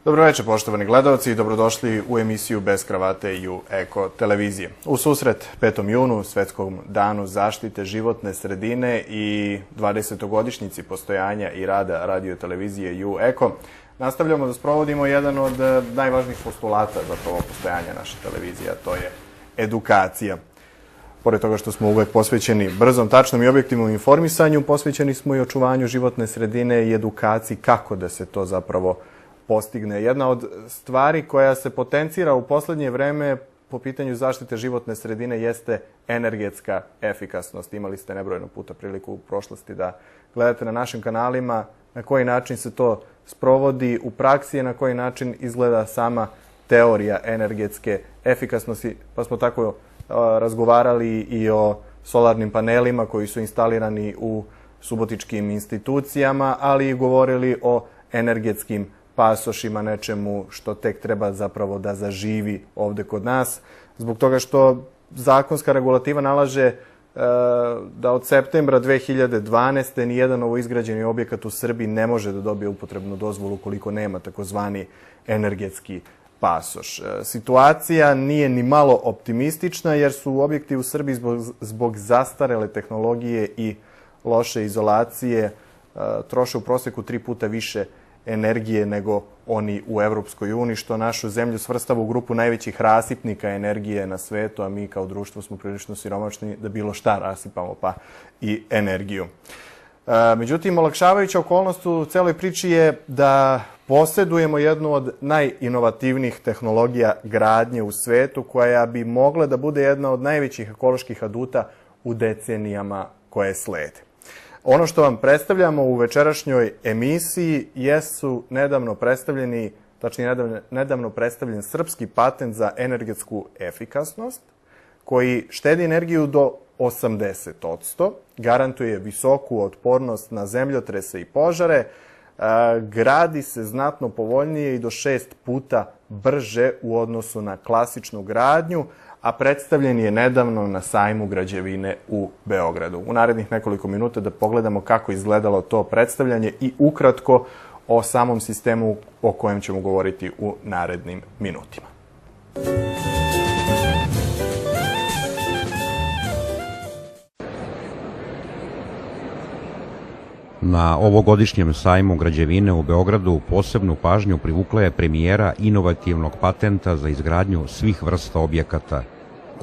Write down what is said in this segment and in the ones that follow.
Dobro večer, poštovani gledalci, i dobrodošli u emisiju Bez kravate i u Eko televizije. U susret 5. junu, Svetskom danu zaštite životne sredine i 20-godišnjici postojanja i rada radio televizije i u Eko, nastavljamo da sprovodimo jedan od najvažnijih postulata zapravo postojanja naše televizije, a to je edukacija. Pored toga što smo uvek posvećeni brzom, tačnom i objektivnom informisanju, posvećeni smo i očuvanju životne sredine i edukaciji kako da se to zapravo postigne. Jedna od stvari koja se potencira u poslednje vreme po pitanju zaštite životne sredine jeste energetska efikasnost. Imali ste nebrojeno puta priliku u prošlosti da gledate na našim kanalima na koji način se to sprovodi u praksi i na koji način izgleda sama teorija energetske efikasnosti, pa smo tako razgovarali i o solarnim panelima koji su instalirani u subotičkim institucijama, ali i govorili o energetskim pasošima, nečemu što tek treba zapravo da zaživi ovde kod nas, zbog toga što zakonska regulativa nalaže da od septembra 2012. nijedan novoizgrađeni objekat u Srbiji ne može da dobije upotrebnu dozvolu ukoliko nema takozvani energetski pasoš. Situacija nije ni malo optimistična jer su objekti u Srbiji zbog zastarele tehnologije i loše izolacije troše u proseku 3 puta više energije nego oni u Evropskoj uniji, što našu zemlju svrstava u grupu najvećih rasipnika energije na svetu, a mi kao društvo smo prilično siromašni da bilo šta rasipamo, pa i energiju. Međutim, olakšavajuća okolnost u celoj priči je da posedujemo jednu od najinovativnijih tehnologija gradnje u svetu, koja bi mogla da bude jedna od najvećih ekoloških aduta u decenijama koje slede. Ono što vam predstavljamo u večerašnjoj emisiji jesu nedavno predstavljen srpski patent za energetsku efikasnost, koji štedi energiju do 80%, garantuje visoku otpornost na zemljotrese i požare, gradi se znatno povoljnije i do 6 puta brže u odnosu na klasičnu gradnju, a predstavljen je nedavno na sajmu građevine u Beogradu. U narednih nekoliko minuta da pogledamo kako izgledalo to predstavljanje i ukratko o samom sistemu o kojem ćemo govoriti u narednim minutima. Na ovogodišnjem sajmu građevine u Beogradu posebnu pažnju privukla je premijera inovativnog patenta za izgradnju svih vrsta objekata,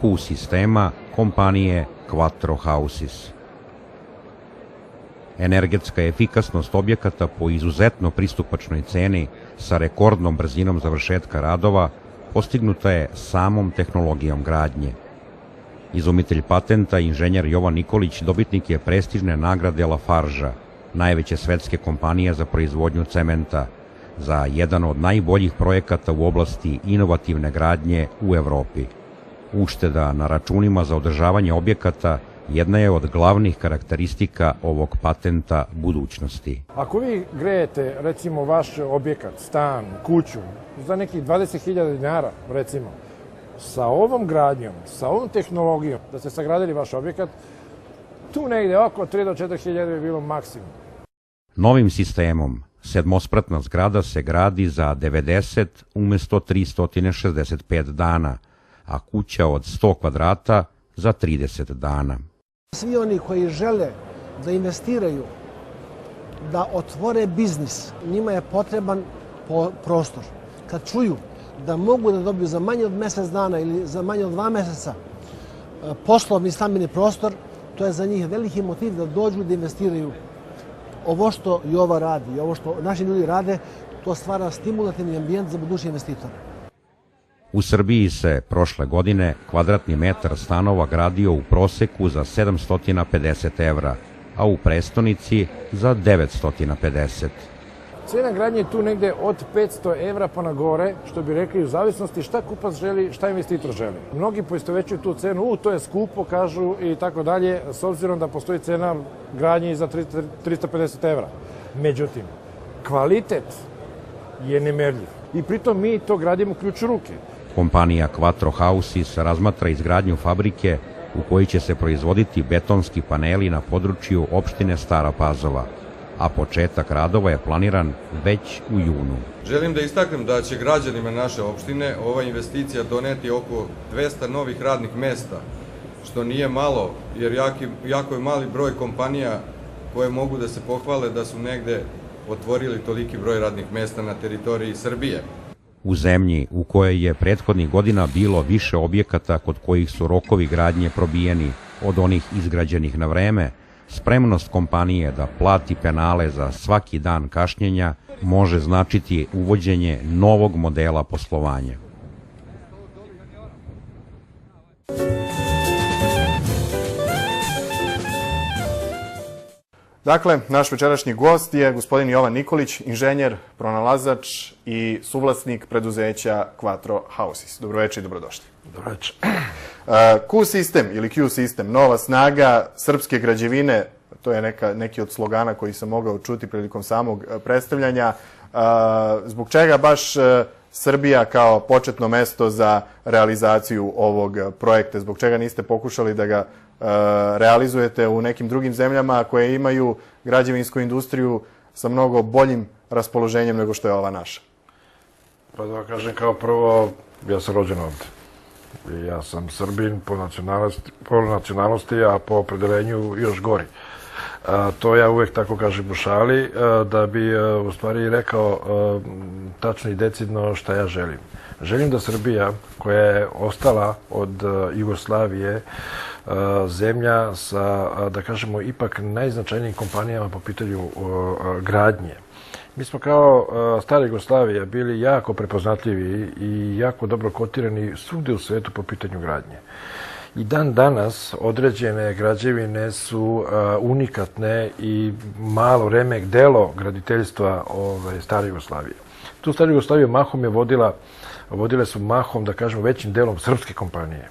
Q sistema kompanije Quattro Houses. Energetska efikasnost objekata po izuzetno pristupačnoj ceni sa rekordnom brzinom završetka radova postignuta je samom tehnologijom gradnje. Izumitelj patenta, inženjer Jovan Nikolić, dobitnik je prestižne nagrade Lafargea, najveće svetske kompanije za proizvodnju cementa, za jedan od najboljih projekata u oblasti inovativne gradnje u Evropi. Ušteda na računima za održavanje objekata jedna je od glavnih karakteristika ovog patenta budućnosti. Ako vi grejete, recimo, vaš objekat, stan, kuću, za nekih 20.000 dinara, recimo, sa ovom gradnjom, sa ovom tehnologijom, da ste sagradili vaš objekat, tu negde oko 3 do 4.000 bi bilo maksimum. Novim sistemom sedmospratna zgrada se gradi za 90 umesto 365 dana, a kuća od 100 kvadrata za 30 dana. Svi oni koji žele da investiraju, da otvore biznis, njima je potreban prostor. Kad čuju da mogu da dobiju za manje od mesec dana ili za manje od 2 meseca poslovni stambeni prostor, to je za njih veliki motiv da dođu da investiraju. Ovo što Jova radi, ovo što naši ljudi rade, to stvara stimulativni ambijent za buduće investitore. U Srbiji se prošle godine kvadratni metar stanova gradio u proseku za 750 evra, a u prestonici za 950. Cena gradnje je tu negde od 500 evra pa na gore, što bi rekli, u zavisnosti šta kupac želi, šta investitor želi. Mnogi poistovećuju tu cenu, to je skupo, kažu, i tako dalje, s obzirom da postoji cena gradnje za 350 evra. Međutim, kvalitet je nemerljiv i pritom mi to gradimo ključ u ruke. Kompanija Quattro Houses razmatra izgradnju fabrike u kojoj će se proizvoditi betonski paneli na području opštine Stara Pazova. a početak radova je planiran već u junu. Želim da istaknem da će građanima naše opštine ova investicija doneti oko 200 novih radnih mesta, što nije malo, jer jako je mali broj kompanija koje mogu da se pohvale da su negde otvorili toliki broj radnih mesta na teritoriji Srbije. U zemlji u kojoj je prethodnih godina bilo više objekata kod kojih su rokovi gradnje probijeni od onih izgrađenih na vreme, spremnost kompanije da plati penale za svaki dan kašnjenja može značiti uvođenje novog modela poslovanja. Dakle, naš večerašnji gost je gospodin Jovan Nikolić, inženjer, pronalazač i suvlasnik preduzeća Quattro Houses. Dobroveče i dobrodošli. Dobroveče. Q sistem ili Q sistem, nova snaga srpske građevine, to je neki od slogana koji sam mogao čuti prilikom samog predstavljanja. Zbog čega baš Srbija kao početno mesto za realizaciju ovog projekta? Zbog čega niste pokušali da ga realizujete u nekim drugim zemljama koje imaju građevinsku industriju sa mnogo boljim raspoloženjem nego što je ova naša? Pa da kažem, kao prvo, ja sam rođen ovde. Ja sam Srbin po nacionalnosti, a po opredelenju još gori. To ja uvek tako kažem u šali, da bi u stvari rekao tačno i decidno šta ja želim. Želim da Srbija, koja je ostala od Jugoslavije, zemlja sa, da kažemo, ipak najznačajnijim kompanijama po pitanju gradnje. Mi smo kao stara Jugoslavija bili jako prepoznatljivi i jako dobro kotirani svugde u svetu po pitanju gradnje. I dan danas određene građevine su unikatne i malo remek delo graditeljstva stare Jugoslavije. Tu staru Jugoslaviju mahom je vodile su mahom, da kažemo, većim delom srpske kompanije.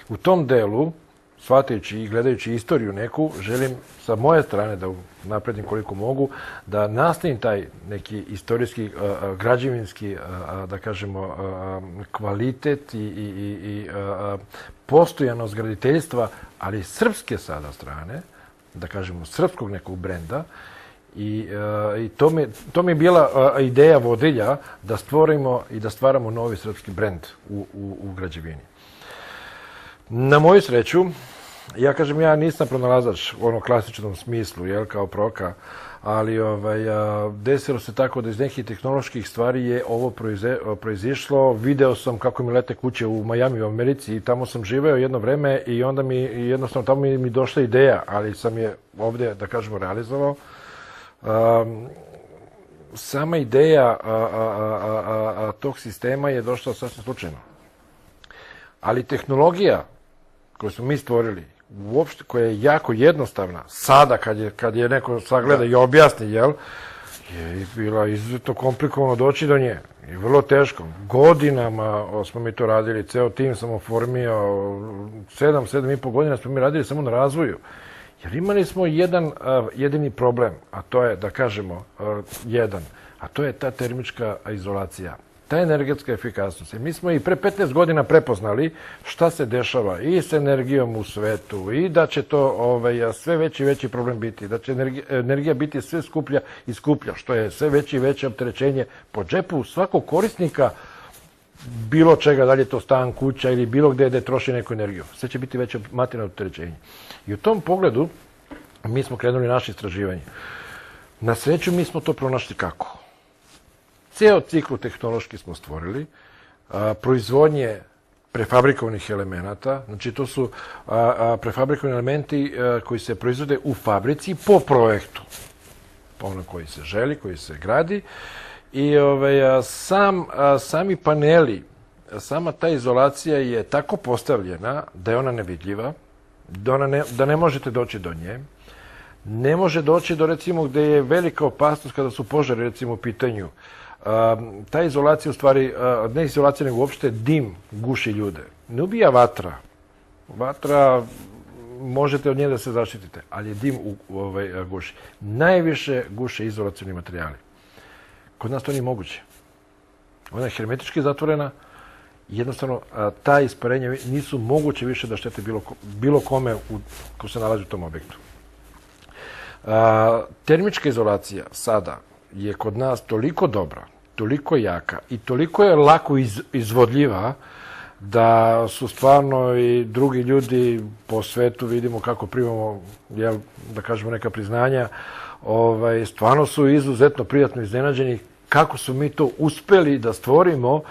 U tom delu, shvatajući i gledajući istoriju neku, želim sa moje strane, da napredim koliko mogu, da nastavim taj neki istorijski, građevinski, da kažemo, kvalitet i postojanost graditeljstva, ali srpske sada strane, da kažemo, srpskog nekog brenda. I to mi je bila ideja vodilja da stvorimo i da stvaramo novi srpski brend u građevini. Na moju sreću, ja kažem, ja nisam pronalazač u onom klasičnom smislu, kao proka, ali desilo se tako da iz nekih tehnoloških stvari je ovo proizišlo. Video sam kako mi lete kuće u Majami u Americi i tamo sam živeo jedno vreme i onda mi jednostavno tamo mi došla ideja, ali sam je ovde, da kažemo, realizovao. Sama ideja tog sistema je došla sasvim slučajno. Ali tehnologija koju smo mi stvorili, uopšte, koja je jako jednostavna, sada kad je neko sagleda i objasni, je bila izuzetno komplikovano doći do nje i vrlo teško. Godinama smo mi to radili, ceo tim sam oformio, 7,5 godina smo mi radili samo na razvoju. Jer imali smo jedini problem, a to je, da kažemo, a to je ta termička izolacija, ta energetska efikasnost. Mi smo i pre 15 godina prepoznali šta se dešava i s energijom u svetu i da će to sve veći i veći problem biti, da će energija biti sve skuplja i skuplja, što je sve veće i veće opterećenje po džepu svakog korisnika bilo čega, da li je to stan, kuća ili bilo gde troši neku energiju. Sve će biti veće materijalno opterećenje. I u tom pogledu mi smo krenuli naše istraživanje. Na sreću mi smo to pronašli kako? Ceo ciklu tehnološki smo stvorili, proizvodnje prefabrikovanih elemenata, znači to su prefabrikovani elementi koji se proizvode u fabrici po projektu, ono koji se želi, koji se gradi. I sami paneli, sama ta izolacija je tako postavljena da je ona nevidljiva, da ne možete doći do nje. Ne može doći do, recimo, gde je velika opasnost kada su požari, recimo, u pitanju. Ta izolacija, u stvari, ne izolacija, nego uopšte dim guši ljude. Ne ubija vatra. Vatra, možete od nje da se zaštitite, ali je dim guši. Najviše guše izolacioni materijali. Kod nas to nije moguće. Ona je hermetički zatvorena i jednostavno ta isparenja nisu moguće više da štete bilo kome ko se nalazi u tom objektu. Termička izolacija sada je kod nas toliko dobra, toliko jaka i toliko je lako izvodljiva da su stvarno i drugi ljudi po svetu, vidimo kako primamo, da kažemo, neka priznanja, stvarno su izuzetno prijatno iznenađeni kako su mi to uspeli da stvorimo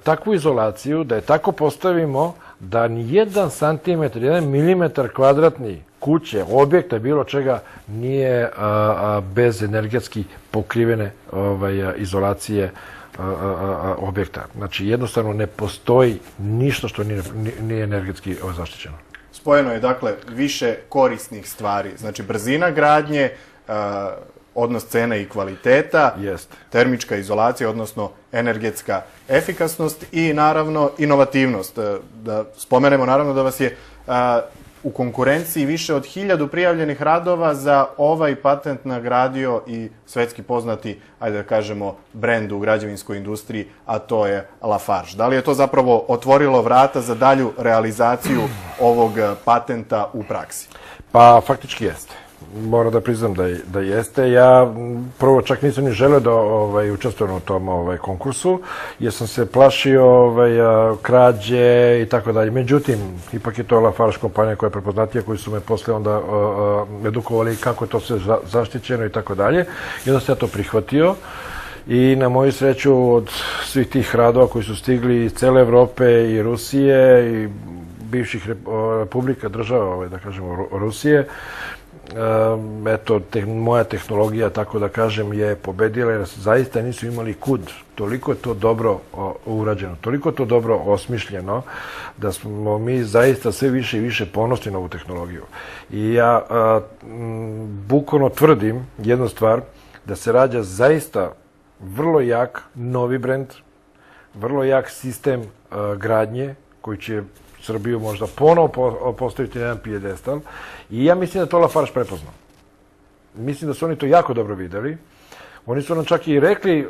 takvu izolaciju, da je tako postavimo da ni 1 santimetar, 1 milimetar kvadratni kuće, objekta, bilo čega nije bez energetski pokrivene izolacije objekta. Znači, jednostavno ne postoji ništa što nije energetski zaštićeno. Spojeno je, dakle, više korisnih stvari. Znači, brzina gradnje, odnos cene i kvaliteta, termička izolacija, odnosno energetska efikasnost i, naravno, inovativnost. Da spomenemo, naravno, da vas je u konkurenciji više od 1000 prijavljenih radova za ovaj patent nagradio i svetski poznati, ajde da kažemo, brend u građevinskoj industriji, a to je Lafarge. Da li je to zapravo otvorilo vrata za dalju realizaciju ovog patenta u praksi? Pa, faktički jeste. Moram da priznam da jeste. Ja prvo čak nisam ni želeo da učestvujem u tom konkursu, jer sam se plašio krađe i tako dalje. Međutim, ipak je to Lafarge kompanija koja je prepoznatija, koji su me posle onda edukovali kako je to sve zaštićeno i tako dalje. I onda sam ja to prihvatio. I na moju sreću od svih tih radova koji su stigli iz cele Evrope i Rusije i bivših republika, država, da kažemo, Rusije, eto, moja tehnologija, tako da kažem, je pobedila jer zaista nisu imali kud. Toliko je to dobro urađeno, toliko je to dobro osmišljeno da smo mi zaista sve više i više ponosni na ovu tehnologiju. I ja bukvalno tvrdim jednu stvar, da se rađa zaista vrlo jak novi brend, vrlo jak sistem gradnje koji će Srbiju možda ponovo postaviti na jedan pijedestal. I ja mislim da to Lafarge prepoznao. Mislim da su oni to jako dobro videli. Oni su nam čak i rekli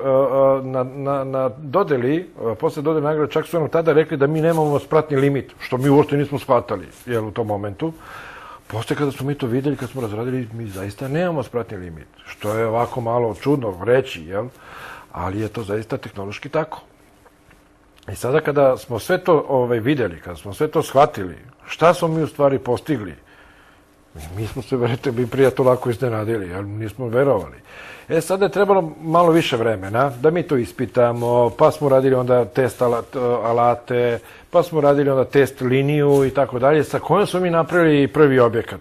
na dodeli, posle dodeli nagrade, čak su nam tada rekli da mi nemamo spratni limit, što mi uopšte nismo shvatali u tom momentu. Posle kada smo mi to videli, kad smo razradili, mi zaista nemamo spratni limit, što je ovako malo čudno reći, ali je to zaista tehnološki tako. I sada kada smo sve to videli, kada smo sve to shvatili, šta smo mi u stvari postigli, mi smo se, verujte, bi prije to lako iznenadili, jer nismo verovali. Sada je trebalo malo više vremena da mi to ispitamo, pa smo radili onda test alate, pa smo radili onda test liniju i tako dalje, sa kojom smo mi napravili prvi objekat.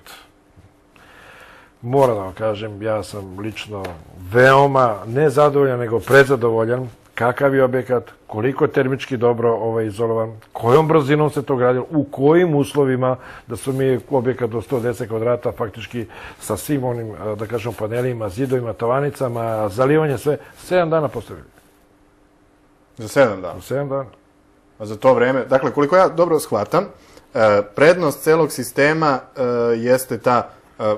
Moram da vam kažem, ja sam lično veoma nezadovoljan, nego prezadovoljan kakav je objekat, koliko je termički dobro izolovan, kojom brzinom se to gradilo, u kojim uslovima, da su mi objekat do 110 kvadrata faktički sa svim onim, da kažem, panelima, zidovima, tavanicama, zalivanje, sve, 7 dana postavili. Za 7 dana? Za 7 dana. A za to vreme, dakle, koliko ja dobro shvatam, prednost celog sistema jeste ta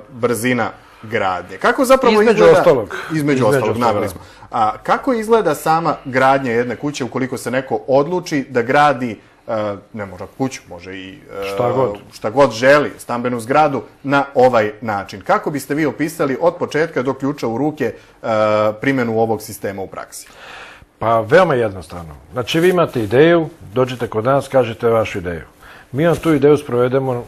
brzina gradnje. Kako zapravo izgleda... Između ostalog, naveli smo. A kako izgleda sama gradnja jedne kuće ukoliko se neko odluči da gradi, ne možda kuću, može i šta god želi, stambenu zgradu, na ovaj način? Kako biste vi opisali od početka do ključa u ruke primjenu ovog sistema u praksi? Pa, veoma jednostavno. Znači, vi imate ideju, dođete kod nas, kažete vašu ideju. Mi vam tu ideju sprovedemo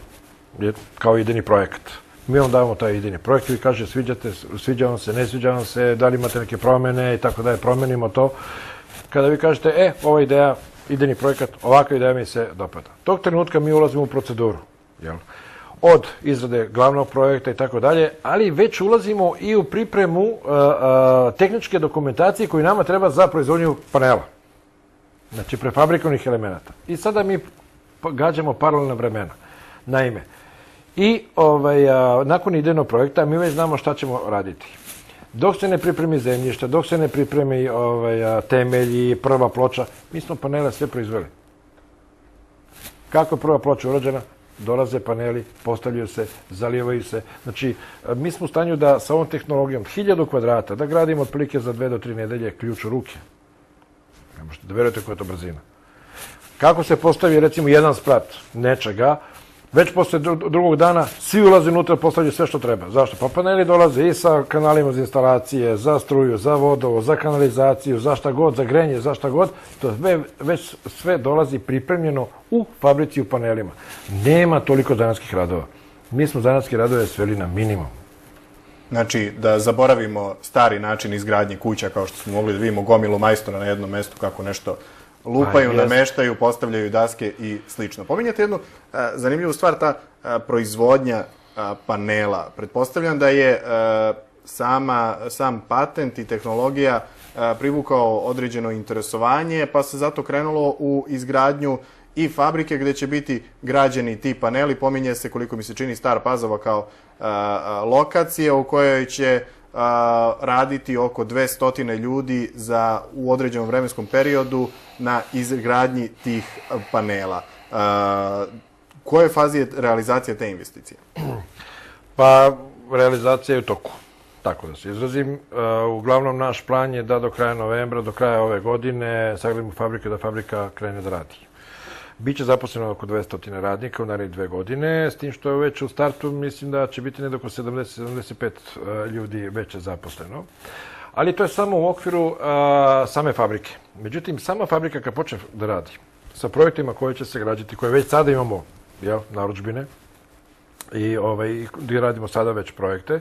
kao idejni projekat. Mi vam damo taj idejni projekt i vi kaže sviđa vam se, ne sviđa vam se, da li imate neke promjene i tako da je promenimo to. Kada vi kažete, ova ideja, idejni projekat, ovakva ideja mi se dopada. Tog trenutka mi ulazimo u proceduru. Od izrade glavnog projekta i tako dalje, ali već ulazimo i u pripremu tehničke dokumentacije koju nama treba za proizvodnju panela. Znači, prefabrikovanih elemenata. I sada mi gađamo paralelna vremena. Naime, i nakon idejnog projekta mi već znamo šta ćemo raditi. Dok se ne pripremi zemljište, dok se ne pripremi temelji, prva ploča, mi smo panele sve proizveli. Kako je prva ploča urađena? Dolaze paneli, postavljaju se, zalijevaju se. Znači, mi smo u stanju da sa ovom tehnologijom 1000 kvadrata, da gradimo otprilike za 2 do 3 nedelje ključ u ruke. Ne možete da verujete koja je to brzina. Kako se postavi, recimo, jedan sprat nečega, Već posle drugog dana svi ulaze unutra, postavljaju sve što treba. Zašto? Pa paneli dolaze i sa kanalima za instalacije, za struju, za vodovo, za kanalizaciju, za šta god, za grenje, za šta god. To već sve dolazi pripremljeno u fabrici u panelima. Nema toliko zanatskih radova. Mi smo zanatske radove sveli na minimum. Znači, da zaboravimo stari način izgradnje kuća, kao što smo mogli da vidimo gomilu majstora na jednom mestu, kako nešto lupaju, nameštaju, postavljaju daske i slično. Pominjate jednu zanimljivu stvar, ta proizvodnja panela. Pretpostavljam da je sam patent i tehnologija privukao određeno interesovanje, pa se zato krenulo u izgradnju i fabrike gde će biti građeni ti paneli. Pominje se, koliko mi se čini, Stara Pazova kao lokacija u kojoj će raditi oko 200 ljudi u određenom vremenskom periodu na izgradnji tih panela. U kojoj fazi je realizacija te investicije? Pa, realizacija je u toku, tako da se izrazim. Uglavnom, naš plan je da do kraja novembra, do kraja ove godine, sagradimo fabrike, da fabrika krene da radi. Biće zaposleno oko 200 radnika u naredne 2 godine, s tim što je već u startu, mislim da će biti oko 70-75 ljudi već zaposleno. Ali to je samo u okviru same fabrike. Međutim, sama fabrika kad počne da radi, sa projektima koje će se građati, koje već sada imamo, narudžbine, i gdje radimo sada već projekte,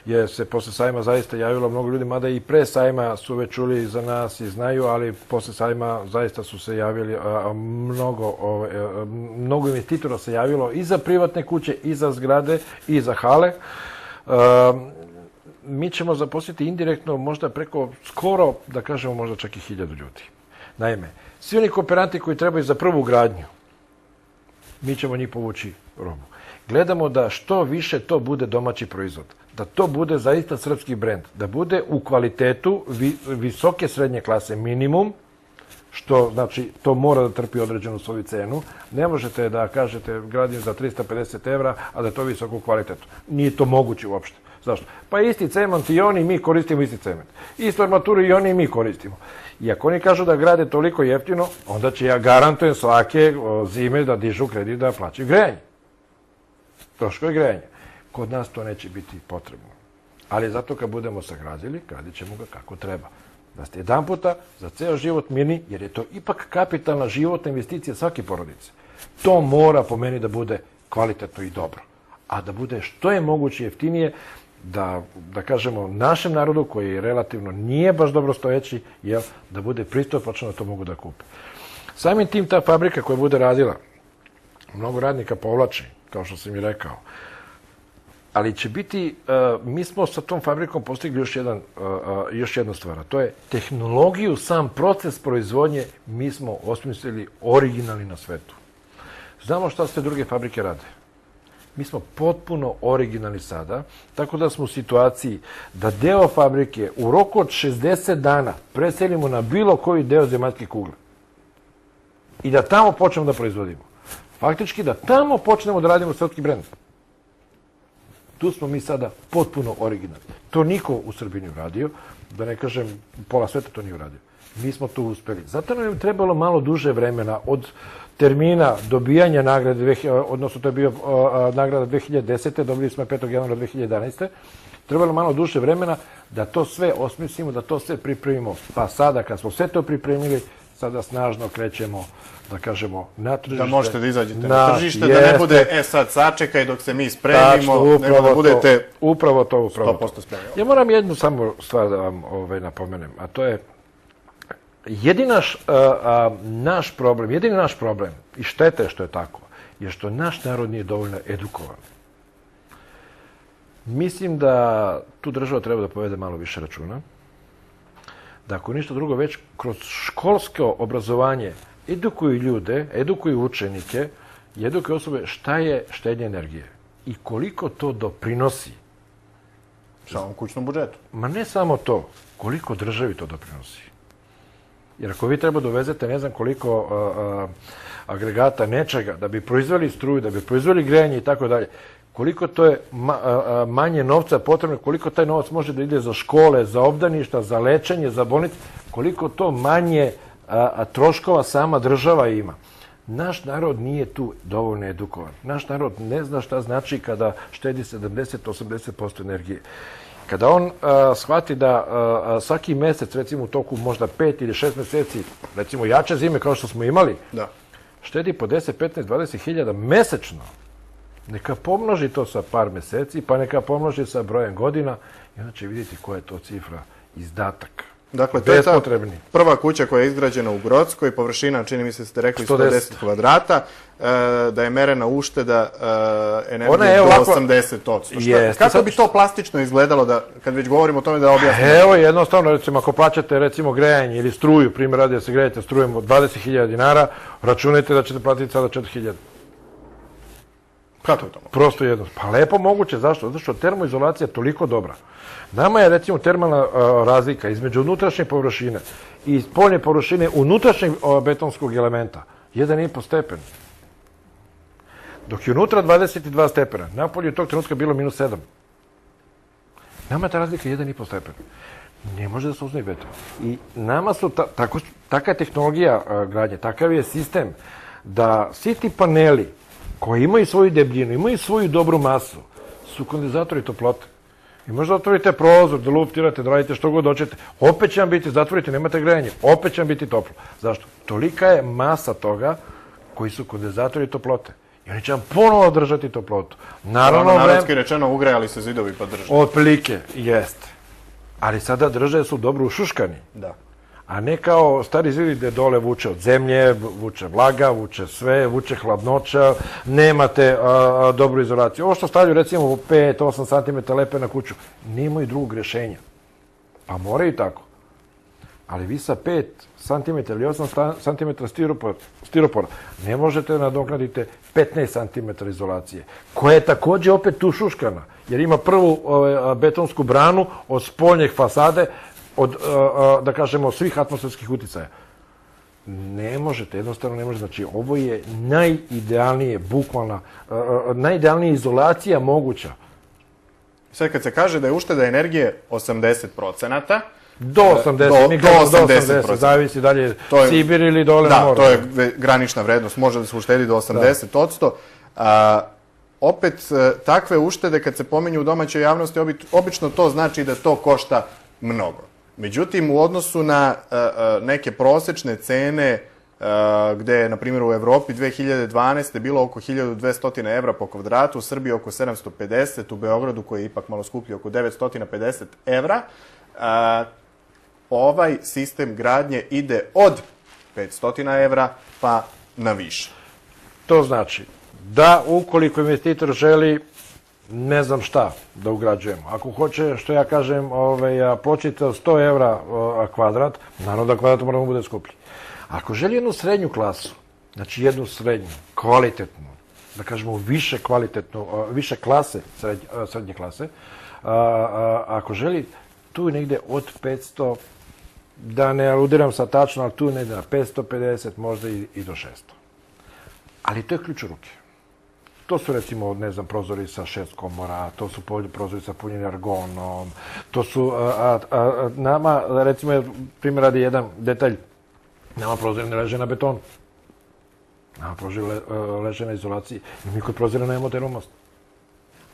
jer se posle sajma zaista javilo mnogo ljudi, mada i pre sajma su već čuli za nas i znaju, ali posle sajma zaista su se javili, mnogo investitora se javilo i za privatne kuće, i za zgrade, i za hale. Mi ćemo zaposliti indirektno možda preko skoro, da kažemo možda čak i 1000 ljudi. Naime, svi oni kooperanti koji trebaju za prvu gradnju, mi ćemo njih povući robu. Gledamo da što više to bude domaći proizvod, da to bude zaista srpski brend, da bude u kvalitetu visoke srednje klase minimum, što znači to mora da trpi određenu svoju cenu. Ne možete da kažete gradim za 350 evra, a da je to visoko kvalitetu. Nije to moguće uopšte. Zašto? Pa isti cement i oni, mi koristimo isti cement. Istu armaturu i oni, mi koristimo. I ako oni kažu da grade toliko jeftino, onda će, ja garantujem, svake zime da dižu kredit da plaćaju grejanje. Troškovi grejanja. Kod nas to neće biti potrebno. Ali zato kad budemo sagradili, gradit ćemo ga kako treba. Da ste jedan puta za ceo život mirni, jer je to ipak kapitalna životna investicija svake porodice. To mora po meni da bude kvalitetno i dobro. A da bude što je moguće jeftinije, da kažemo našem narodu, koji relativno nije baš dobro stojeći, da bude pristupačno da to mogu da kupe. Samim tim ta fabrika koja bude radila, mnogo radnika povlači, kao što sam i rekao. Ali će biti, mi smo sa tom fabrikom postigli još jednu stvar, a to je tehnologiju, sam proces proizvodnje, mi smo osmislili originalni na svetu. Znamo šta sve druge fabrike rade. Mi smo potpuno originalni sada, tako da smo u situaciji da deo fabrike u roku od 60 dana preselimo na bilo koji deo zemaljske kugle. I da tamo počnemo da proizvodimo. Faktički da tamo počnemo da radimo srpski brend. Tu smo mi sada potpuno originalni. To niko u Srbiji nije uradio, da ne kažem, pola sveta to nije uradio. Mi smo to uspeli. Zato nam je trebalo malo duže vremena od termina dobijanja nagrade, odnosno to je bio nagrada 2010. Dobili smo 5. januara 2011. Trebalo malo duže vremena da to sve osmislimo, da to sve pripremimo. Pa sada, kad smo sve to pripremili, sada snažno krećemo, da kažemo, na tržište. Da možete da izađete na tržište, da ne bude, sad sačekaj dok se mi spremimo, nego da budete upravo to. 100% spremni. Ja moram jednu samo stvar da vam napomenem, a to je jedini naš problem, i šteta je što je tako, je što naš narod nije dovoljno edukovan. Mislim da tu država treba da povede malo više računa, da ako ništa drugo, već kroz školsko obrazovanje edukuju ljude, edukuju učenike i edukuju osobe šta je štednja energije i koliko to doprinosi. Samom kućnom budžetu. Ma ne samo to, koliko državi to doprinosi. Jer ako vi treba da uvezete ne znam koliko agregata nečega, da bi proizveli struju, da bi proizveli grejanje i tako dalje, koliko to je manje novca potrebno, koliko taj novac može da ide za škole, za obdaništa, za lečenje, za bolnice, koliko to manje troškova sama država ima. Naš narod nije tu dovoljno edukovan. Naš narod ne zna šta znači kada štedi 70-80% energije. Kada on shvati da svaki mesec, recimo u toku možda 5 ili 6 meseci, recimo jače zime kao što smo imali, štedi po 10, 15, 20 hiljada mesečno, neka pomnoži to sa par meseci, pa neka pomnoži sa brojem godina i onda će vidjeti koja je to cifra, izdatak. Dakle, to je ta prva kuća koja je izgrađena u Grockoj, površina, čini mi se ste rekli, 110 kvadrata, da je merena ušteda energije do 80%. Kako bi to plastično izgledalo, kad već govorimo o tome da objasnimo? Evo, jednostavno, recimo, ako plaćate, recimo, grejanje ili struju, primjer radi da se grejete strujem od 20.000 dinara, računajte da ćete platiti sada 4.000. Kako je to? Prosto jednostavno. Pa lepo moguće, zašto? Zato što termoizolacija je toliko dobra. Nama je, recimo, termalna razlika između unutrašnje površine i spoljne površine unutrašnjeg betonskog elementa 1,5 stepen. Dok je unutra 22 stepena, napolje je tog trenutka bilo -7. Nama je ta razlika 1,5 stepen. Ne može da se uzme beton. I nama su, takva je tehnologija gradnje, takav je sistem da svi ti paneli koji imaju svoju debljinu, imaju svoju dobru masu, su kondenzatori toplote. I možda otvorite prozor, da luftirate, da radite što god hoćete. Opet će vam biti, zatvorite, nemate grejanje, opet će vam biti toplo. Zašto? Tolika je masa toga koji su kondenzatori toplote. I oni će vam ponovo držati toplotu. Naravno, narodski rečeno, ugrejali se zidovi pa drže. Otprilike, jeste. Ali sada drže su dobro ušuškani. Da. A ne kao stari zidi gde dole vuče od zemlje, vuče vlaga, vuče sve, vuče hladnoća, nemate dobru izolaciju. Ovo što stavljaju recimo 5-8 cm lepe na kuću, nemaju drugog rješenja. Pa moraju tako. Ali vi sa 5 cm ili 8 cm stiropora ne možete nadoknaditi 15 cm izolacije, koja je takođe opet tu šuškana, jer ima prvu betonsku branu od spoljnjeg fasade, od, da kažemo, svih atmosferskih uticaja. Ne možete, jednostavno ne možete. Znači, ovo je najidealnije, bukvalna, najidealnija izolacija moguća. Sad kad se kaže da je ušteda energije 80%, do 80%, zavisi dalje Sibir ili dole na moru. Da, to je granična vrednost, može da se uštedi do 80%. Opet, takve uštede kad se pominju u domaćoj javnosti, obično to znači da to košta mnogo. Međutim, u odnosu na neke prosečne cene, gde je, na primjer, u Evropi 2012. bilo oko 1200 evra po kvadratu, u Srbiji oko 750, u Beogradu, koji je ipak malo skuplji, oko 950 evra, ovaj sistem gradnje ide od 500 evra pa na više. To znači da ukoliko investitor želi ne znam šta da ugrađujemo. Ako hoće, što ja kažem, pločica od 100 evra kvadrat, naravno da kvadrat moramo bude skuplji. Ako želi jednu srednju klasu, znači jednu srednju, kvalitetnu, da kažemo više kvalitetnu, više klase, srednje klase, ako želi, tu je negde od 500, da ne aludiram sa tačno, ali tu je negde na 550, možda i do 600. Ali to je ključ u ruke. To su, recimo, ne znam, prozori sa 6 komora, to su prozori sa punjenim argonom, to su, nama, recimo, primjer radi jedan detalj, nama prozori ne leže na betonu. Nama prozori leže na izolaciji i mi kod prozora nemamo termomost.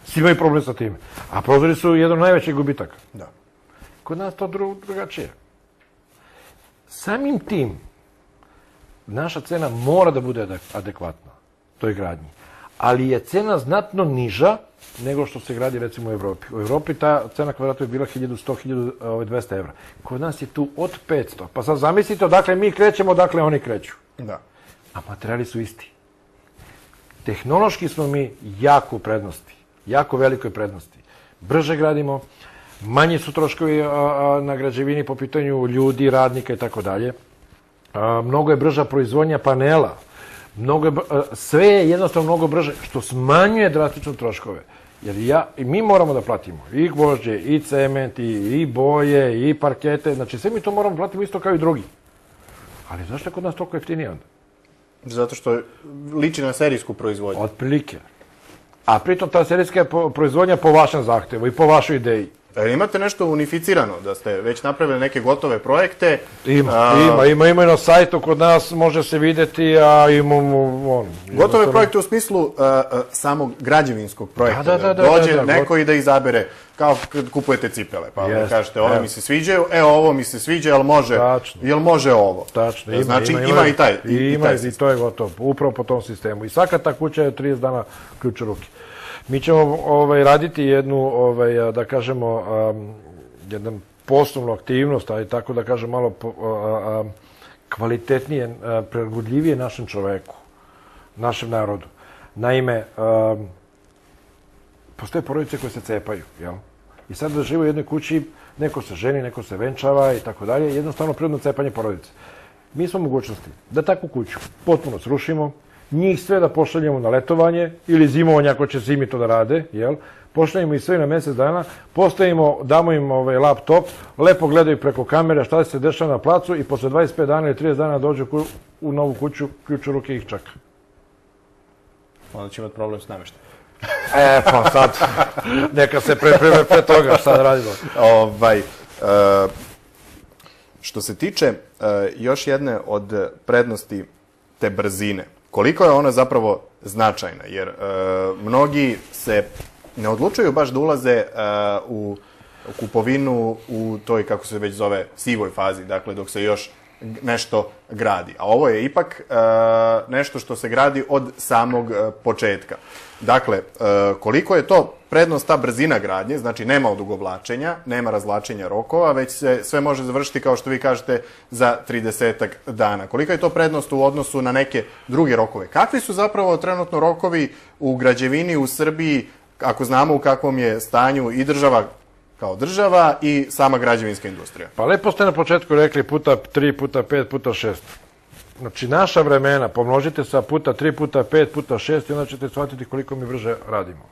Svi imaju problem sa tim. A prozori su jedan od najvećih gubitaka. Da. Kod nas to drugačije. Samim tim, naša cena mora da bude adekvatna toj gradnji. Ali je cena znatno niža nego što se gradi, recimo, u Evropi. U Evropi ta cena kvadrata je bila 1100-1200 evra. Kod nas je tu od 500. Pa sad zamislite odakle mi krećemo, odakle oni kreću. Da. A materijali su isti. Tehnološki smo mi jako u prednosti. Jako velikoj prednosti. Brže gradimo, manji su troškovi na građevini po pitanju ljudi, radnika i tako dalje. Mnogo je brža proizvodnja panela. Sve je jednostavno mnogo brže, što smanjuje drastično troškove. Jer mi moramo da platimo i gvožđe, i cement, i boje, i parkete. Znači, sve mi to moramo platiti isto kao i drugi. Ali zašto je kod nas toliko jeftinije onda? Zato što liči na serijsku proizvodnju. Otprilike. A pritom ta serijska proizvodnja po vašem zahtevu i po vašoj ideji. Imate nešto unificirano, da ste već napravili neke gotove projekte? Ima i na sajtu kod nas, može se vidjeti, a imamo... Gotove projekte u smislu samog građevinskog projekta. Da, dođe neko i da izabere, kao kad kupujete cipele, pa da kažete ove mi se sviđaju, ovo mi se sviđa, jel može ovo? Tačno, znači ima i taj i to je gotovo, upravo po tom sistemu. I svaka ta kuća je 30 dana ključ u ruke. Mi ćemo raditi jednu, da kažemo, jednu poslovnu aktivnost, ali tako da kažem malo kvalitetnije, prilagodljivije našem čoveku, našem narodu. Naime, postoje porodice koje se cepaju, jel? I sad da žive u jednoj kući, neko se ženi, neko se venčava i tako dalje, jednostavno prirodno cepanje porodice. Mi smo mogućnosti da takvu kuću potpuno srušimo, njih sve da pošaljemo na letovanje ili zimovanje ako će zimi to da rade, jel? Pošaljemo ih sve na mjesec dana, postavimo, damo im laptop, lepo gledaju preko kamere šta se dešava na placu i posle 25 dana ili 30 dana dođu u novu kuću, ključ u ruke ih čaka. Onda će imati problem s namještajem. Pa sad, neka se pripreme pre toga šta da radimo. Što se tiče još jedne od prednosti te brzine, koliko je ona zapravo značajna, jer mnogi se ne odlučuju baš da ulaze u kupovinu u toj, kako se već zove, sivoj fazi, dakle dok se još nešto gradi. A ovo je ipak nešto što se gradi od samog početka. Dakle, koliko je to prednost ta brzina gradnje, znači nema odugovlačenja, nema razvlačenja rokova, već se sve može završiti, kao što vi kažete, za 30 dana. Kolika je to prednost u odnosu na neke druge rokove? Kakvi su zapravo trenutno rokovi u građevini u Srbiji, ako znamo u kakvom je stanju i država kao država i sama građevinska industrija? Pa lepo ste na početku rekli puta 3, puta 5, puta 6. Znači, naša vremena pomnožite sa puta 3, puta 5, puta 6 i onda ćete shvatiti koliko mi brže radimo.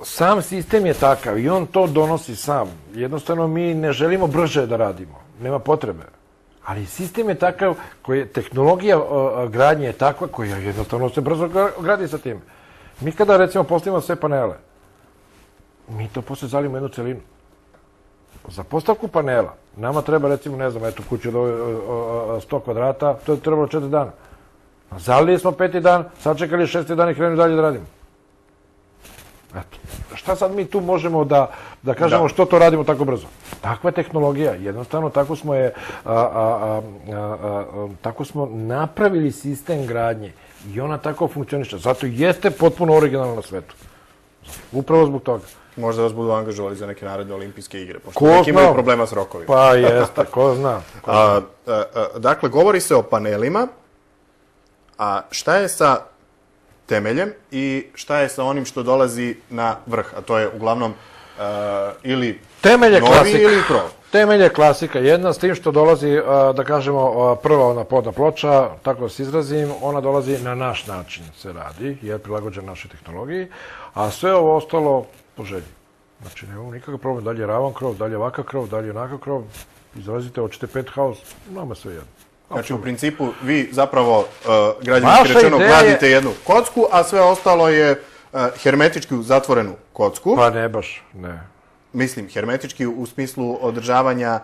Sam sistem je takav i on to donosi sam. Jednostavno, mi ne želimo brže da radimo. Nema potrebe. Ali sistem je takav, tehnologija gradnje je takva koja jednostavno se brzo gradi sa tim. Mi kada, recimo, postavimo sve panele, mi to posle zalijemo jednu celinu. Za postavku panela nama treba, recimo, ne znam, eto kuću od 100 kvadrata, to je trebalo 4 dana. Zalili smo 5. dan, sačekali 6. dan i krenuli dalje da radimo. Eto, šta sad mi tu možemo da kažemo što to radimo tako brzo? Takva je tehnologija, jednostavno tako smo napravili sistem gradnje i ona tako funkcioniše. Zato jeste potpuno originalna na svetu. Upravo zbog toga. Možda vas budu angažovali za neke naredne olimpijske igre, pošto neki imaju problema s rokovima. Pa jeste, ko zna. Dakle, govori se o panelima, a šta je sa temeljem i šta je sa onim što dolazi na vrh, a to je uglavnom ili novi ili krov? Temelj je klasika, jedna s tim što dolazi, da kažemo, prva ona podna ploča, tako da se izrazim, ona dolazi na naš način se radi, jer je prilagođena našoj tehnologiji, a sve ovo ostalo po želji. Znači, nemamo nikakav problem, da li je ravan krov, da li je ovakav krov, da li je onakav krov, izrazite, hoćete penthouse, nama sve jedno. Znači, u principu, vi zapravo, građevinski rečeno, gradite jednu kocku, a sve ostalo je hermetički zatvorenu kocku. Pa ne baš, ne. Mislim, hermetički u smislu održavanja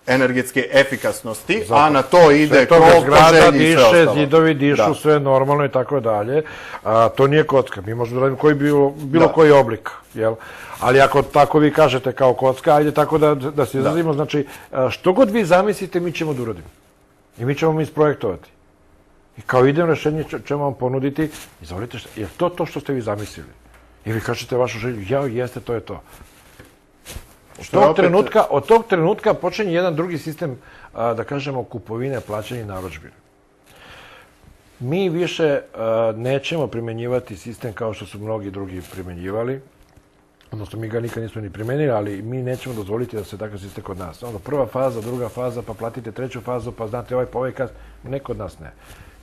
energetske efikasnosti, a na to ide krov, koženje i sve ostalo. Zidovi dišu, sve normalno i tako dalje. To nije kocka, mi možemo da radimo bilo koji oblik, jel? Ali ako tako vi kažete kao kocka, ajde tako da se izrazimo, znači, što god vi zamislite, mi ćemo da uradimo. I mi ćemo isprojektovati. I kao idejno rešenje ćemo vam ponuditi, izvolite, je to što ste vi zamislili? I vi kažete vašu želju, jeste, to je to. Od tog trenutka počinje jedan drugi sistem, da kažemo, kupovine, plaćanja i narudžbine. Mi više nećemo primenjivati sistem kao što su mnogi drugi primenjivali, odnosno mi ga nikad nismo ni primenili, ali mi nećemo dozvoliti da se takav sistem kod nas. Onda prva faza, druga faza, pa platite treću fazu, pa znate ovaj kas, ne kod nas ne.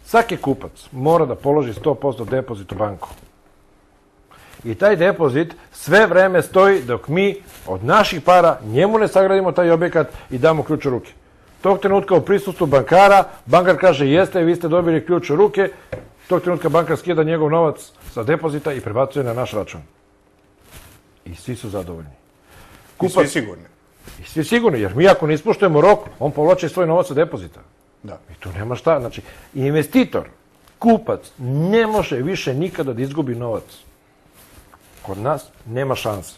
Svaki kupac mora da položi 100% depozit u banku. I taj depozit sve vreme stoji dok mi od naših para njemu ne sagradimo taj objekat i damo ključ u ruke. Tog trenutka u prisustvu bankara, bankar kaže jeste, vi ste dobili ključ u ruke, tog trenutka bankar skida njegov novac sa depozita i prebacuje na naš račun. i svi su zadovoljni. I svi sigurni. I svi sigurni, jer mi ako ne ispoštujemo rok, on povlači svoj novac od depozita. Da. I tu nema šta. Znači, investitor, kupac, ne može više nikada da izgubi novac. Kod nas nema šanse.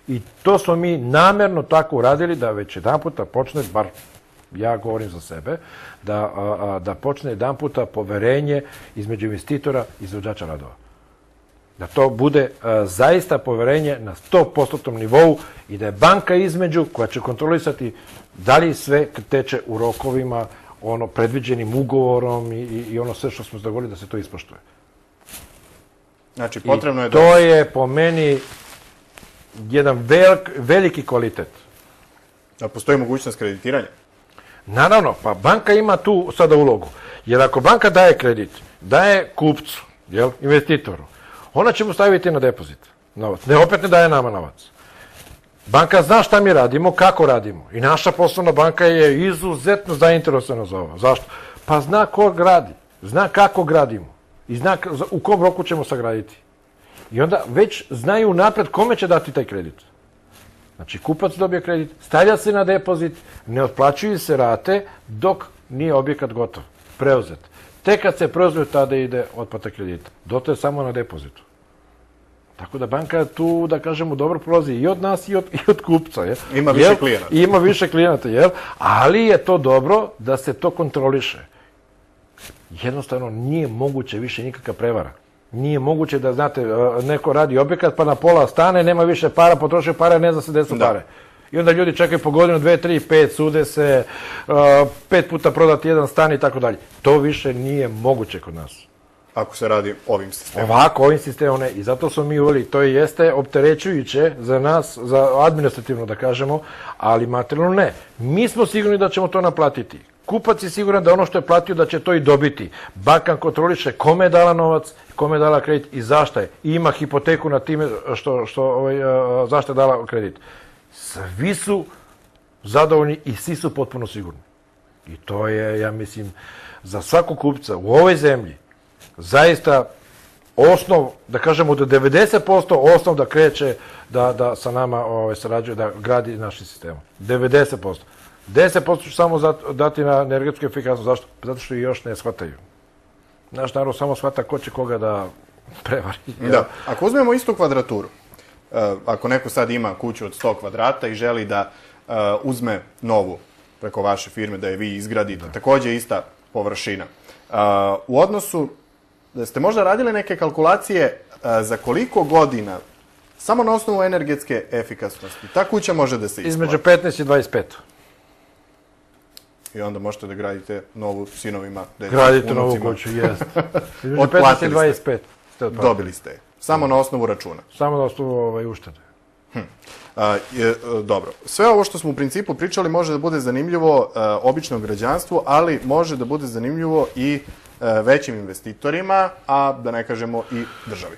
I to smo mi namerno tako uradili da već jedan puta počne, bar ja govorim za sebe, da počne jedan puta poverenje između investitora i izvođača radova. Da to bude zaista poverenje na 100% nivou i da je banka između koja će kontrolisati da li sve teče u rokovima, ono predviđenim ugovorom i ono sve što smo dogovorili da se to ispoštuje. Znači, potrebno je da... To je po meni jedan veliki kvalitet. Da postoji mogućnost kreditiranja? Naravno, pa banka ima tu sada ulogu. Jer ako banka daje kredit, daje kupcu, investitoru, ona će mu staviti na depozit novac. Opet ne daje nama novac. Banka zna šta mi radimo, kako radimo. I naša poslovna banka je izuzetno zainteresovana za ovo. Zašto? Pa zna ko gradi, zna kako gradimo i zna u kom roku ćemo sagraditi. I onda već znaju napred kome će dati taj kredit. Znači, kupac dobije kredit, stavlja se na depozit, ne otplaćuju se rate dok nije objekat gotov, preuzet. Tek kad se preuzme, tada ide otplata kredita. Doto je samo na depozitu. Tako da banka tu, da kažemo, dobro prolazi i od nas i od kupca. Ima više klijenata. Ima više klijenata, ali je to dobro da se to kontroliše. Jednostavno, nije moguće više nikakva prevara. Nije moguće da, znate, neko radi objekat, pa na pola stane, nema više para, potrošio pare, ne zna se gde su pare. I onda ljudi čekaju po godinu, 2, 3, 5, sude se, 5 puta prodati jedan stan i tako dalje. To više nije moguće kod nas. Ako se radi ovim sistemom. Ovako, ovim sistemom ne. I zato smo mi uveli, to jeste opterećujuće za nas, za administrativno da kažemo, ali materijalno ne. Mi smo sigurni da ćemo to naplatiti. Kupac je siguran da ono što je platio da će to i dobiti. Banka kontroliše kome je dala novac, kome je dala kredit i zašto je. I ima hipoteku na time zašto je dala kredit. Svi su zadovoljni i svi su potpuno sigurni. I to je, ja mislim, za svakog kupca u ovoj zemlji zaista osnov, da kažemo do 90% osnov da kreće da sa nama sarađuje, da gradi našim sistemom. 90%. 10% ću samo dati na energetsku efikasnost. Zašto? Zato što i još ne shvataju. Naš narod samo shvata ko će koga da prevari. Da. Ako uzmemo istu kvadraturu, ako neko sad ima kuću od 100 kvadrata i želi da uzme novu preko vaše firme, da je vi izgradite, takođe ista površina. U odnosu, da ste možda radili neke kalkulacije za koliko godina, samo na osnovu energetske efikasnosti, ta kuća može da se isplati? Između 15 i 25. I onda možete da gradite novu sinovima, deci, gradite novu kuću, jeste. Između 15 i 25. Dobili ste je. Samo na osnovu računa. Samo na osnovu uštede. Dobro. Sve ovo što smo u principu pričali može da bude zanimljivo običnom građanstvu, ali može da bude zanimljivo i većim investitorima, a da ne kažemo i državi.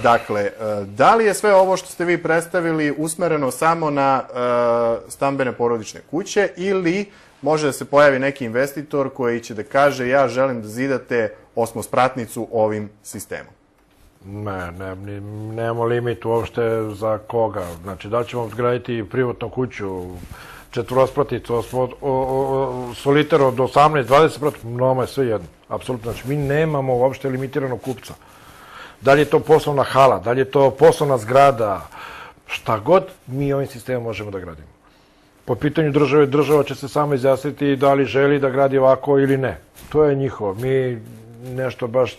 Dakle, da li je sve ovo što ste vi predstavili usmereno samo na stambene porodične kuće ili može da se pojavi neki investitor koji će da kaže ja želim da zidate osmospratnicu ovim sistemom? Nemamo limit uopšte za koga. Znači, da li ćemo graditi privatnu kuću, četvorospratnicu, soliter od 18-20 sprata, nama je sve jedno. Apsolutno. Znači, mi nemamo uopšte limitiranog kupca. Da li je to poslovna hala, da li je to poslovna zgrada, šta god mi ovim sistemom možemo da gradimo. Po pitanju države, država će se samo izjasniti da li želi da gradi ovako ili ne. To je njihovo. Mi nešto baš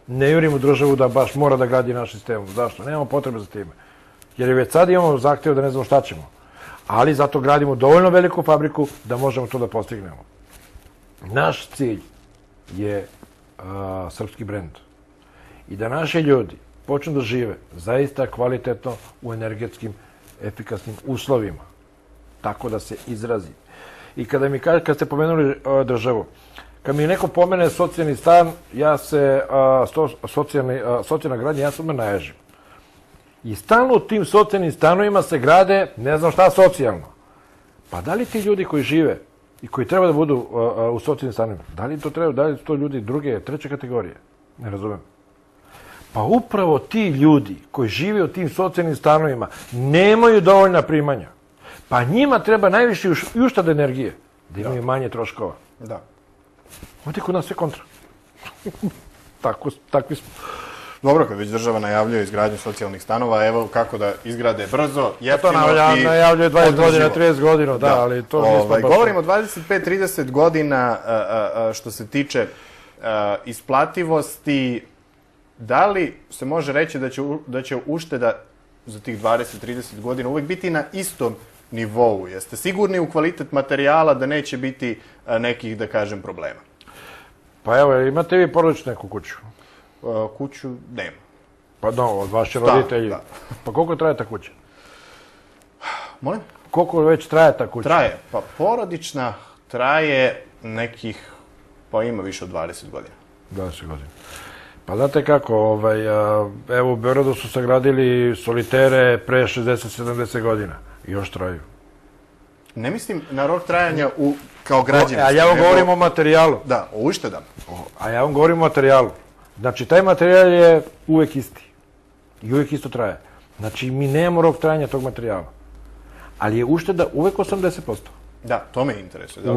ne jurimo državu da baš mora da gradi naš sistem. Zašto? Nemamo potrebe za time. Jer već sad imamo zahtjev da ne znamo šta ćemo. Ali zato gradimo dovoljno veliku fabriku da možemo to da postignemo. Naš cilj je srpski brend. I da naši ljudi počnu da žive zaista kvalitetno u energetskim, efikasnim uslovima. Tako da se izrazi. I kad ste pomenuli državu, kad mi neko pomene socijalni stan, socijalna gradnja, ja se odmah naježim. I stalno u tim socijalnim stanovima se grade, ne znam šta socijalno. Pa da li ti ljudi koji žive i koji treba da budu u socijalnim stanovima, da li su to ljudi druge, treće kategorije? Ne razumem. Pa upravo ti ljudi koji žive u tim socijalnim stanovima nemaju dovoljna primanja. Pa njima treba najviše i ušteda energije, da imaju manje troškova. Da. Ovdje kod nas sve kontra. Takvi smo. Dobro, kad već država najavljuje izgradnju socijalnih stanova, evo kako da izgrade brzo, jeftino To najavljuje 20 godina, 30 godina, da, ali to nismo baš... Govorimo o 25-30 godina što se tiče isplativosti. Da li se može reći da će ušteda za tih 20-30 godina uvek biti na istom nivou? Jeste sigurni u kvalitet materijala da neće biti nekih, da kažem, problema? Pa evo, imate vi porodičnu neku kuću? Kuću nema. Pa no, od vaši roditelji. Da. Pa koliko traje ta kuća? Molim? Koliko već traje ta kuća? Traje. Pa porodična traje nekih, pa ima više od 20 godina. 20 godina. Pa znate kako, evo u Beogradu su sagradili solitere pre 60-70 godina. I još traju. Ne mislim na rok trajanja kao građevinski. A ja vam govorim o materijalu. Da, o uštedama. A ja vam govorim o materijalu. Znači, taj materijal je uvek isti. I uvek isto traje. Znači, mi nemamo rok trajanja tog materijala. Ali je ušteda uvek 80%. Da, to me interesuje.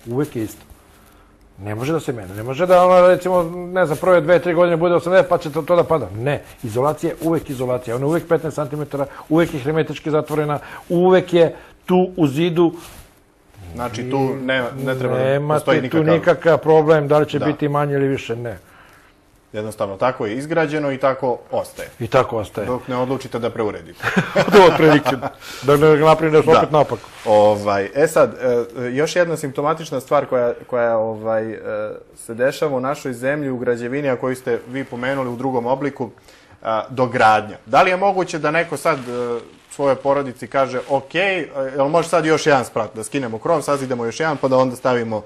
Uvek je isto. Ne može da se mene. Ne može da ona, recimo, ne znam, prve 2-3 godine bude 80, pa će to da pada. Ne. Izolacija je uvek izolacija. Ona je uvek 15 cm, uvek je hermetički zatvorena, uvek je tu u zidu. Znači, tu ne treba da postoji nikakav... Nemate tu nikakav problem, da li će biti manje ili više, ne. Jednostavno, tako je izgrađeno i tako ostaje. I tako ostaje. Dok ne odlučite da preuredite. To otprilike, da ne napravim nešto opet napak. Sad, još jedna simptomatična stvar koja se dešava u našoj zemlji, u građevini, a koju ste vi pomenuli u drugom obliku, dogradnja. Da li je moguće da neko sad svojoj porodici kaže, ok, jel može sad još jedan sprat, da skinemo krov, sazidemo još jedan, pa da onda stavimo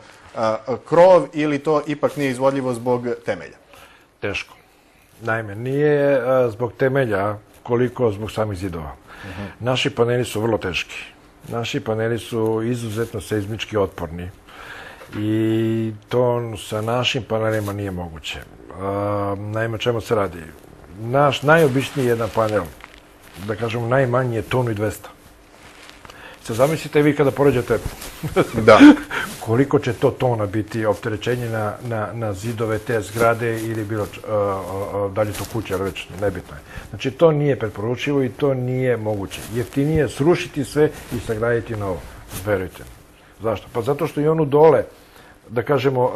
krov, ili to ipak nije izvodljivo zbog temelja? Teško. Naime, nije zbog temelja koliko zbog samih zidova. Naši paneli su vrlo teški. Naši paneli su izuzetno seizmički otporni i to sa našim panelima nije moguće. Naime, čemu se radi? Naš najobičniji jedan panel, da kažemo najmanji, je 1,2 tone. Se zamislite vi kada poređate koliko će to tona biti opterećenje na zidove te zgrade ili bilo da li je to kuća, ali već nebitno je. Znači, to nije preporučivo i to nije moguće. Jeftinije srušiti sve i sagraditi novo. Verujte. Zašto? Pa zato što i onu dole, da kažemo,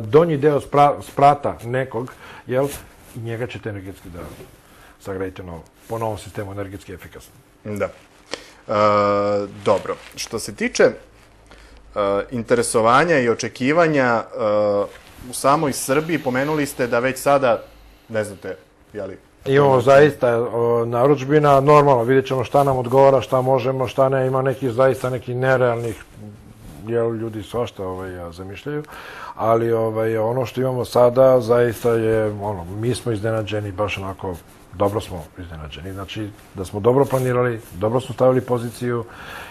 donji deo sprata nekog, jel, i njega ćete energetski da sagradite novo. Po novom sistemu energetski efikasno. Da. Dobro. Što se tiče interesovanja i očekivanja u samoj Srbiji, pomenuli ste da već sada, ne znate, jeli... Imamo zaista narudžbina, normalno, vidjet ćemo šta nam odgovara, šta možemo, šta ne, ima nekih zaista nekih nerealnih, jer ljudi svašta zamišljaju, ali ono što imamo sada zaista je, mi smo iznenađeni, baš onako, dobro smo iznenađeni. Znači, da smo dobro planirali, dobro smo stavili poziciju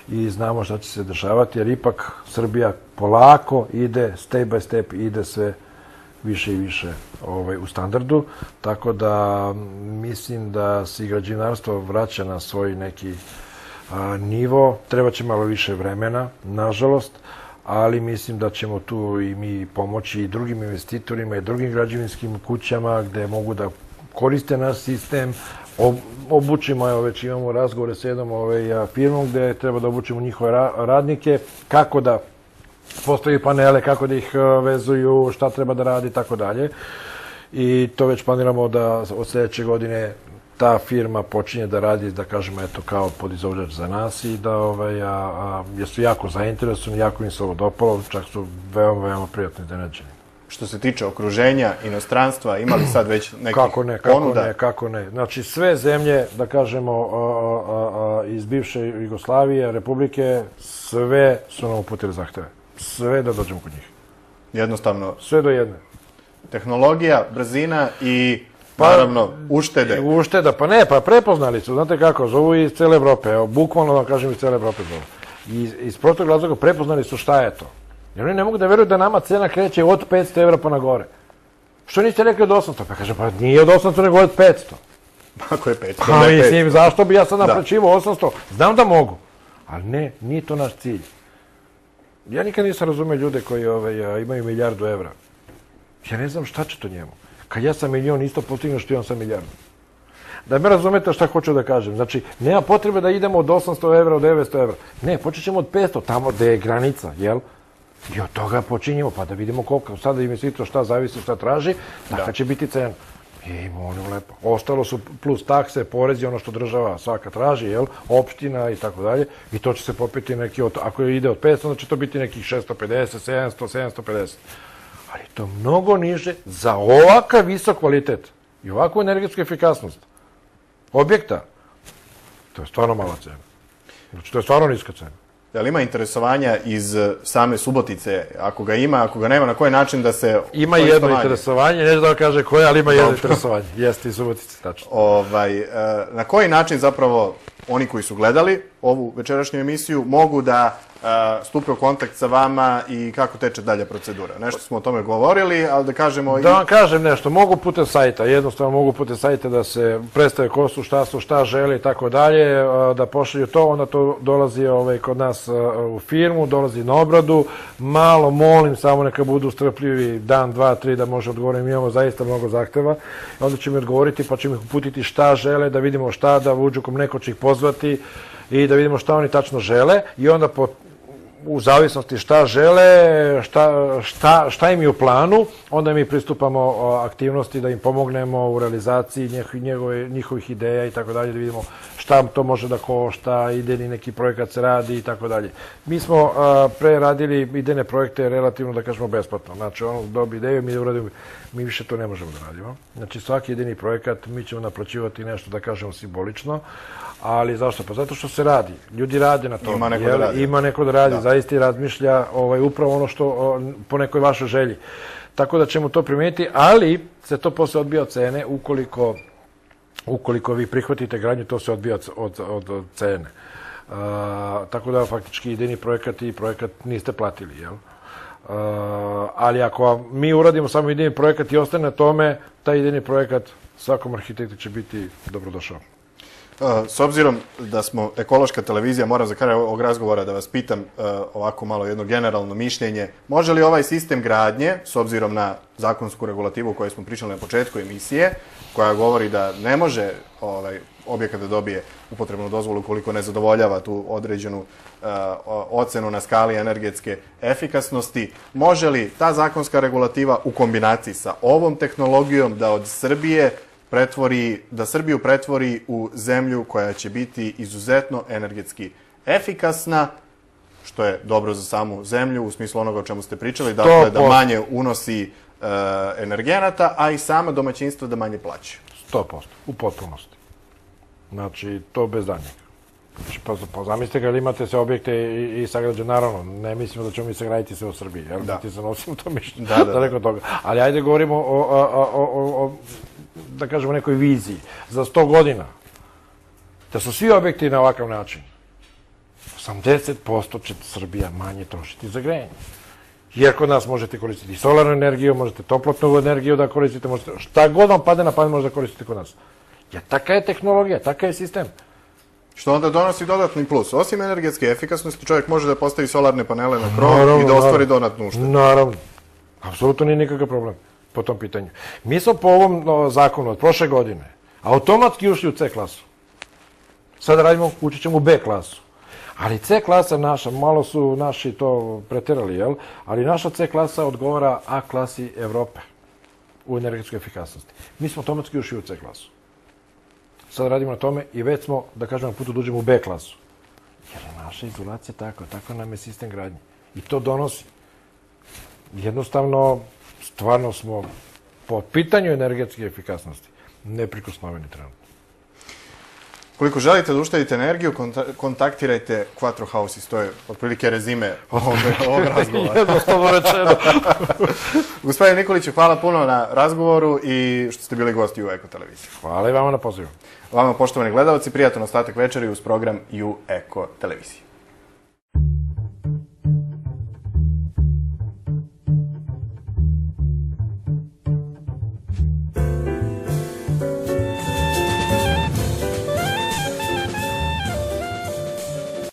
i znamo šta će se dešavati, jer ipak Srbija polako ide, step by step, ide sve više i više u standardu, tako da mislim da se i građevinarstvo vraća na svoj neki nivo. Treba će malo više vremena, nažalost, ali mislim da ćemo tu i mi pomoći i drugim investitorima i drugim građevinskim kućama gde mogu da koriste naš sistem, obučimo, evo već imamo razgovore s jednom firmom gde treba da obučimo njihove radnike, kako da postavljaju panele, kako da ih vezuju, šta treba da radi, tako dalje. I to već planiramo da od sljedeće godine ta firma počinje da radi, da kažemo, eto, kao podizvođač za nas i da jesu jako zainteresovani, jako im se ovo dopalo, čak su veoma, veoma prijatno iznenađeni. Što se tiče okruženja, inostranstva, imali sad već nekih ponuda? Kako ne. Znači, sve zemlje, da kažemo, iz bivše Jugoslavije, Republike, sve su nam uputili zahteve. Sve da dođemo kod njih. Jednostavno? Sve do jedne. Tehnologija, brzina i, naravno, uštede. Ušteda, pa ne, pa prepoznali su, znate kako, zovu iz cele Evrope, evo, bukvalno da kažem iz cele Evrope zovu. I iz prostog razloga prepoznali su šta je to. Jer oni ne mogu da veruju da nama cena kreće od 500 evra pa na gore. Što niste rekli od 800? Pa kaže, pa nije od 800, nego od 500. Ako je 500, Pa onda je 500. mislim, zašto bi ja sad naplaćivao 800? Znam da mogu, ali ne, nije to naš cilj. Ja nikad nisam razumio ljude koji imaju 1.000.000 evra. Ja ne znam šta će to njemu. Kad ja sam milion, isto postignem što i on sa milijardu. Da me razumete šta hoću da kažem. Znači, nema potrebe da idemo od 800 evra, od 900 evra. Ne, počet ćemo od 500, tamo gde je granica, jel? I od toga počinjemo, pa da vidimo koliko. Sada investitor šta zavisi, šta traži, taka će biti cena. I molim lepo. Ostalo su plus takse, porezi, ono što država svaka traži, jel? Opština i tako dalje. I to će se popiti neki, ako ide od 500, onda će to biti nekih 650, 700, 750. Ali to mnogo niže za ovakav visok kvalitet i ovakvu energetsku efikasnost objekta. To je stvarno mala cena. Znači, to je stvarno niska cena. Da li ima interesovanja iz same Subotice? Ako ga ima, ako ga nema, na koji način da se... Ima jedno interesovanje, ne znam da kaže koje, ali ima jedno interesovanje. Jeste i Subotice, tačno. Na koji način zapravo oni koji su gledali ovu večerašnju emisiju mogu da stupe u kontakt sa vama i kako teče dalje procedura? Nešto smo o tome govorili, ali da kažemo... Da vam kažem nešto, mogu putem sajta, jednostavno mogu putem sajta da se predstave ko su, šta žele i tako dalje, da pošalju to, onda to dolazi kod nas u firmu, dolazi na obradu, malo molim, samo neka budu strpljivi dan, dva, tri da može odgovoriti, mi imamo zaista mnogo zahteva, onda će mi odgovoriti pa će mi uputiti šta žele, da vidimo šta, da uđu kom neko će ih pozvati i da vidimo šta oni tačno žele i onda u zavisnosti šta žele, šta im je u planu, onda mi pristupamo aktivnosti da im pomognemo u realizaciji njihovih ideja i tako dalje, da vidimo šta to može da košta, idejni neki projekat se radi i tako dalje. Mi smo pre radili idejne projekte relativno, da kažemo, besplatno. Znači, ono dobi ideju, mi uradimo, mi više to ne možemo da radimo. Znači, svaki idejni projekat mi ćemo naplaćivati nešto, da kažemo, simbolično, ali zašto? Pa zato što se radi. Ljudi rade na to. Ima neko da radi. Zaista i razmišlja upravo ono što po nekoj vašoj želji. Tako da ćemo to primijeniti, ali se to posle odbija od cene. Ukoliko vi prihvatite gradnju, to se odbija od cene. Tako da faktički idejni projekat i projekat niste platili, jel? Ali ako mi uradimo samo idejni projekat i ostane na tome, taj idejni projekat svakom arhitektu će biti dobrodošao. S obzirom da smo ekološka televizija, moram za kraj ovog razgovora da vas pitam ovako malo jedno generalno mišljenje. Može li ovaj sistem gradnje, s obzirom na zakonsku regulativu o kojoj smo pričali na početku emisije, koja govori da ne može objekat da dobije upotrebnu dozvolu ukoliko ne zadovoljava tu određenu ocenu na skali energetske efikasnosti, može li ta zakonska regulativa u kombinaciji sa ovom tehnologijom da od Srbije Srbiju pretvori u zemlju koja će biti izuzetno energetski efikasna, što je dobro za samu zemlju u smislu onoga o čemu ste pričali, dakle da manje unosi energenata, a i sama domaćinstva da manje plaćaju. 100%, u potpunosti. Znači, to bez danjega. Pa zamislite kada imate sve objekte i sagrađe, naravno, ne mislimo da ćemo mi sagraditi sve u Srbiji, jer ti se nosimo to mišljenje, daleko toga. Ali ajde govorimo o da kažemo, nekoj viziji. Za 100 godina, da su svi objekti na ovakav način, 80% će Srbija manje trošiti za grejanje. Jer kod nas možete koristiti solarnu energiju, možete toplotnu energiju da koristite, šta god vam padne na pamet možete da koristite kod nas. Jer taka je tehnologija, takav je sistem. Što onda donosi dodatni plus. Osim energetske efikasnosti, čovjek može da postavi solarne panele na krov i da ostvari dodatnu uštedu. Naravno. Apsolutno nije nikakav problem po tom pitanju. Mi smo po ovom zakonu od prošle godine automatski ušli u C klasu. Sada radimo, ući ćemo u B klasu. Ali C klasa naša, malo su naši to preterali, jel? Ali naša C klasa odgovara A klasi Evrope u energetskoj efikasnosti. Mi smo automatski ušli u C klasu. Sada radimo na tome i već smo, da kažemo, putu da uđemo u B klasu. Jer je naša izolacija tako nam je sistem gradnje. I to donosi. Jednostavno, stvarno smo po pitanju energetske efikasnosti neprikosnoveni trenutno. Koliko želite da uštedite energiju, kontaktirajte Quattro Houses. To je otprilike rezime ovog razgovora. Jednostavno rečeno. Gospodine Nikoliću, hvala puno na razgovoru i što ste bili gosti u Eko televiziji. Hvala i vama na pozivu. Vama, poštovani gledalci, prijatan ostatak večeri uz program u Eko televiziji.